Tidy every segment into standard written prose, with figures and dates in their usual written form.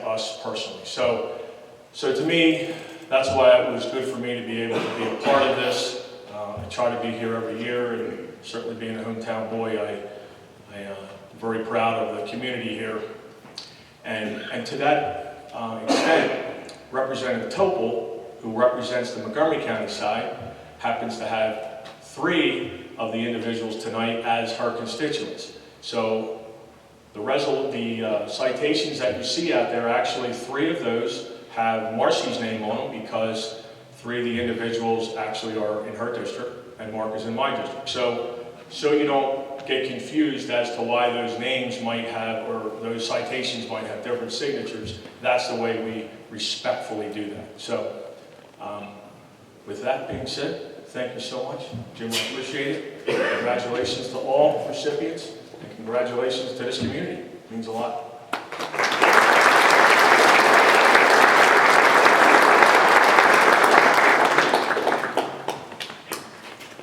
us personally. So to me, that's why it was good for me to be able to be a part of this. I try to be here every year, and certainly being a hometown boy, I'm very proud of the community here. And to that extent, Representative Topol, who represents the Montgomery County side, happens to have 3 of the individuals tonight as her constituents. So the citations that you see out there, actually 3 of those have Marcy's name on them, because 3 of the individuals actually are in her district and Mark is in my district. So you don't get confused as to why those names might have, or those citations might have different signatures. That's the way we respectfully do that. So with that being said, thank you so much. Jim, I appreciate it. Congratulations to all recipients, and congratulations to this community. It means a lot.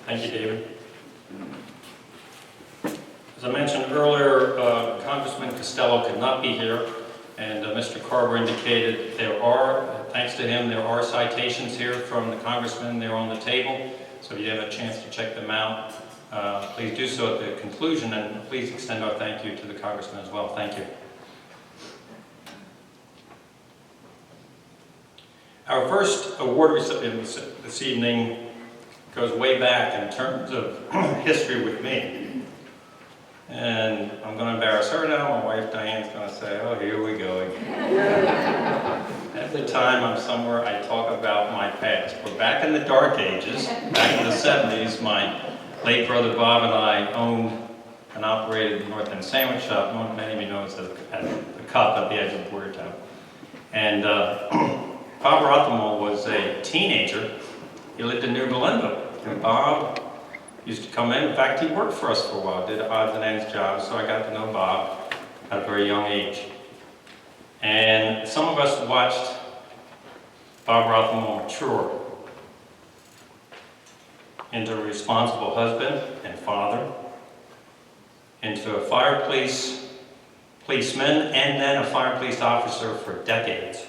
Thank you, David. As I mentioned earlier, Congressman Costello could not be here, and Mr. Carver indicated there are, thanks to him, there are citations here from the Congressman. They're on the table, so if you have a chance to check them out, please do so at the conclusion, and please extend our thank you to the Congressman as well. Thank you. Our first award recipient this evening goes way back in terms of history with me. And I'm going to embarrass her now. My wife Diane's going to say, oh, here we go again. Every time I'm somewhere, I talk about my past. But back in the dark ages, back in the 70s, my late brother Bob and I owned and operated the North End Sandwich Shop. Many of you know it's at the Cup at the edge of Boyertown. And Bob Rothemel was a teenager. He lived in New Galindo. And Bob used to come in. In fact, he worked for us for a while, did odds and ends jobs, so I got to know Bob at a very young age. And some of us watched Bob Rothemel mature into a responsible husband and father, into a fire policeman, and then a fire police officer for decades.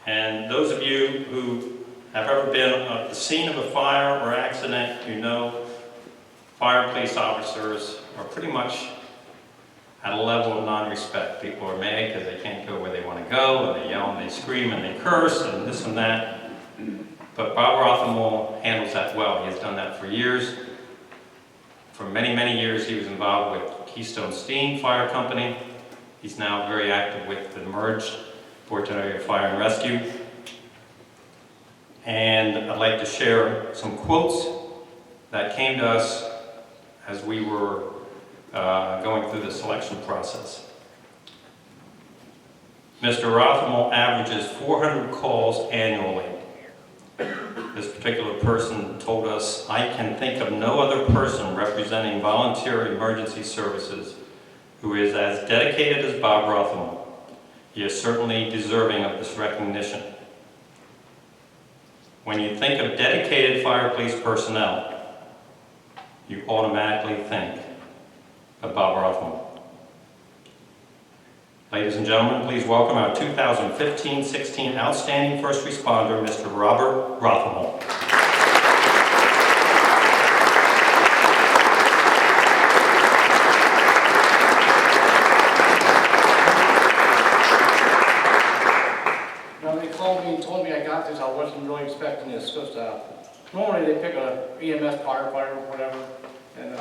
And those of you who have ever been at the scene of a fire or accident, you know fire police officers are pretty much at a level of non-respect. People are mad because they can't go where they want to go, and they yell and they scream and they curse and this and that. But Bob Rothemel handles that well. He has done that for years. For many, many years he was involved with Keystone Steam Fire Company. He's now very active with the merged Boyertown Area Fire and Rescue. And I'd like to share some quotes that came to us as we were going through the selection process. Mr. Rothemel averages 400 calls annually. This particular person told us, I can think of no other person representing volunteer emergency services who is as dedicated as Bob Rothemel. He is certainly deserving of this recognition. When you think of dedicated fire police personnel, you automatically think of Bob Rothemel. Ladies and gentlemen, please welcome our 2015-16 Outstanding First Responder, Mr. Robert Rothemel. I wasn't really expecting this because normally they pick a EMS firefighter or whatever. And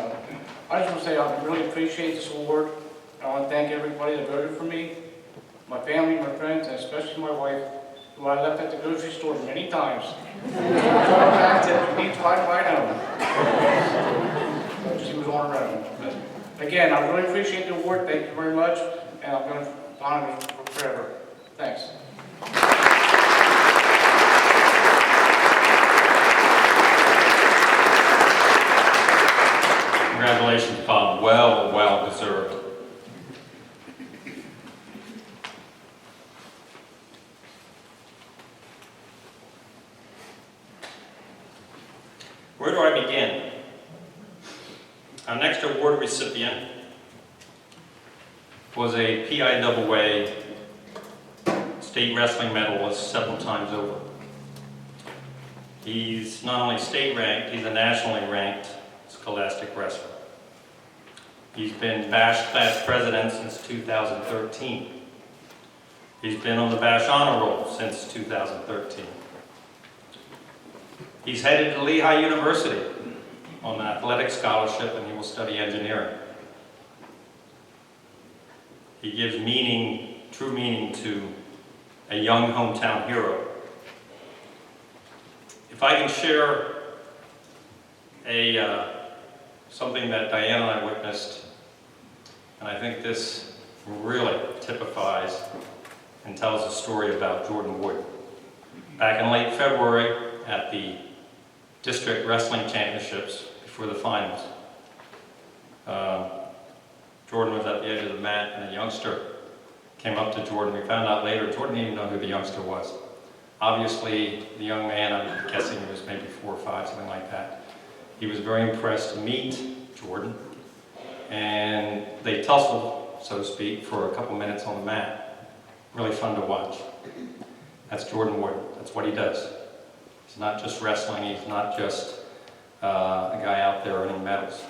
I just want to say I really appreciate this award. I want to thank everybody that voted for me, my family, my friends, and especially my wife, who I left at the grocery store many times. Back to need to ride home. She was on her own. But again, I really appreciate the award. Thank you very much, and I'm going to honor it forever. Thanks. Congratulations, Bob. Well deserved. Where do I begin? Our next award recipient was a PIAA state wrestling medalist several times over. He's not only state ranked, he's a nationally ranked scholastic wrestler. He's been Bash class president since 2013. He's been on the Bash honor roll since 2013. He's headed to Lehigh University on an athletic scholarship, and he will study engineering. He gives meaning, true meaning, to a young hometown hero. If I can share something that Diane and I witnessed, and I think this really typifies and tells a story about Jordan Wood. Back in late February at the district wrestling championships before the finals, Jordan was at the edge of the mat and a youngster came up to Jordan. We found out later Jordan didn't even know who the youngster was. Obviously, the young man, I'm guessing he was maybe 4 or 5, something like that. He was very impressed to meet Jordan, and they tussled, so to speak, for a couple minutes on the mat. Really fun to watch. That's Jordan Wood. That's what he does. He's not just wrestling. He's not just a guy out there earning medals.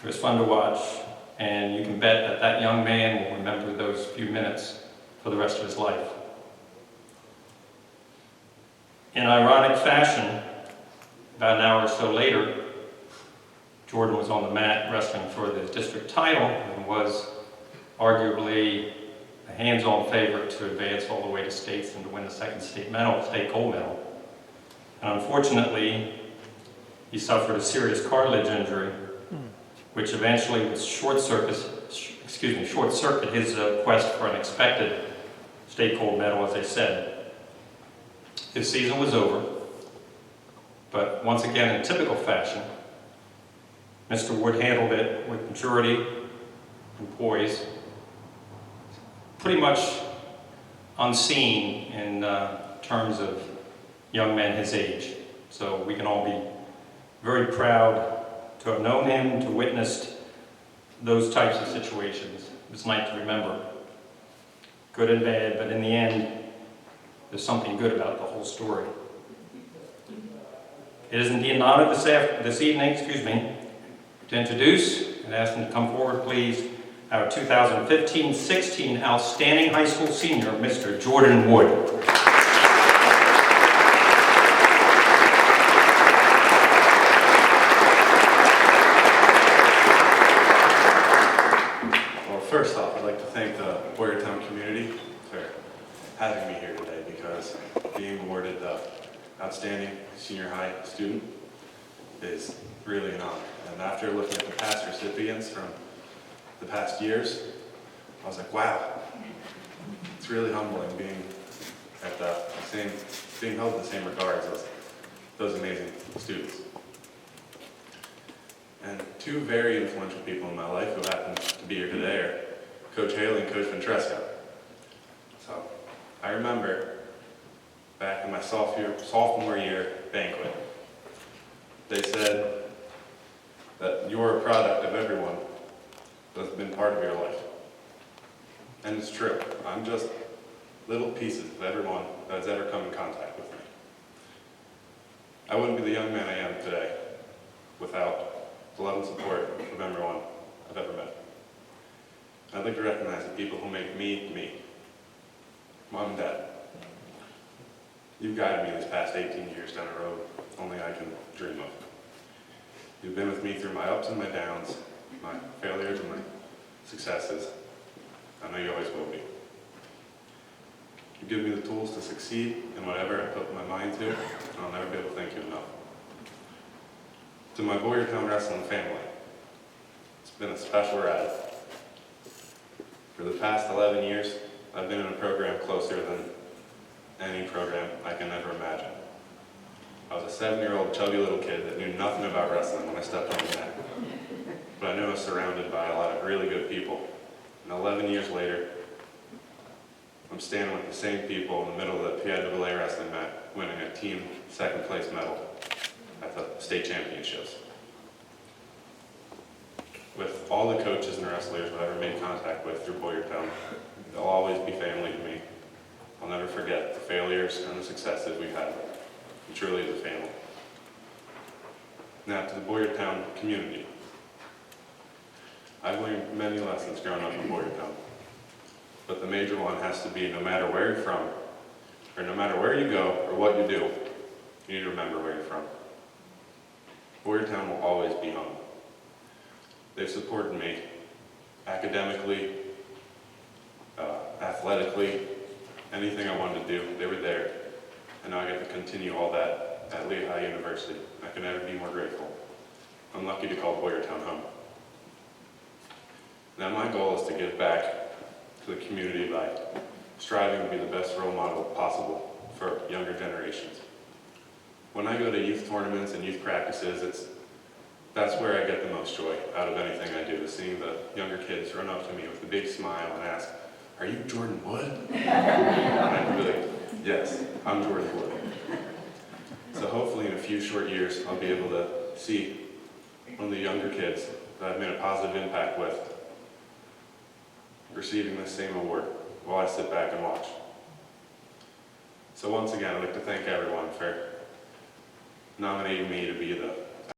It was fun to watch, and you can bet that that young man will remember those few minutes for the rest of his life. In ironic fashion, about an hour or so later, Jordan was on the mat wrestling for the district title and was arguably a hands-on favorite to advance all the way to states and to win the second state gold medal. And unfortunately, he suffered a serious cartilage injury, which eventually would short-circuit his quest for an expected state gold medal, as they said. His season was over, but once again, in typical fashion, Mr. Wood handled it with maturity and poise, pretty much unseen in terms of young men his age. So we can all be very proud to have known him, to witnessed those types of situations. It's nice to remember, good and bad, but in the end, there's something good about the whole story. It is indeed an honor this evening, to introduce and ask him to come forward, please, our 2015-16 Outstanding High School Senior, Mr. Jordan Wood. Well, first off, I'd like to thank the Boyertown community for having me here today, because being awarded the Outstanding Senior High Student is really an honor. And after looking at the past recipients from the past years, I was like, wow, it's really humbling being at being held in the same regards as those amazing students. And two very influential people in my life who happen to be here today are Coach Haley and Coach Ventresco. So I remember back in my sophomore year banquet, they said that you're a product of everyone that's been part of your life. And it's true. I'm just little pieces of everyone that has ever come in contact with me. I wouldn't be the young man I am today without the love and support of everyone I've ever met. And I'd like to recognize the people who make me, me. Mom and Dad. You've guided me these past 18 years down a road only I can dream of. You've been with me through my ups and my downs, my failures and my successes. I know you always will be. You give me the tools to succeed in whatever I put my mind to, and I'll never be able to thank you enough. To my Boyertown wrestling family, it's been a special ride. For the past 11 years, I've been in a program closer than any program I can ever imagine. I was a 7-year-old chubby little kid that knew nothing about wrestling when I stepped on the mat. But I knew I was surrounded by a lot of really good people. And 11 years later, I'm standing with the same people in the middle of the Pied de Belay wrestling mat, winning a team second place medal at the state championships. With all the coaches and wrestlers I've ever made contact with through Boyertown, they'll always be forget the failures and the successes we've had. It truly is a family. Now to the Boyertown community. I've learned many lessons growing up in Boyertown, but the major one has to be no matter where you're from, or no matter where you go or what you do, you need to remember where you're from. Boyertown will always be home. They've supported me academically, athletically, anything I wanted to do, they were there. And now I get to continue all that at Lehigh University. I can never be more grateful. I'm lucky to call Boyertown home. Now my goal is to give back to the community by striving to be the best role model possible for younger generations. When I go to youth tournaments and youth practices, that's where I get the most joy out of anything I do, is seeing the younger kids run up to me with a big smile and ask, "Are you Jordan Wood?" And I can be like, "Yes, I'm Jordan Wood." So hopefully in a few short years, I'll be able to see one of the younger kids that I've made a positive impact with receiving this same award while I sit back and watch. So once again, I'd like to thank everyone for nominating me to be the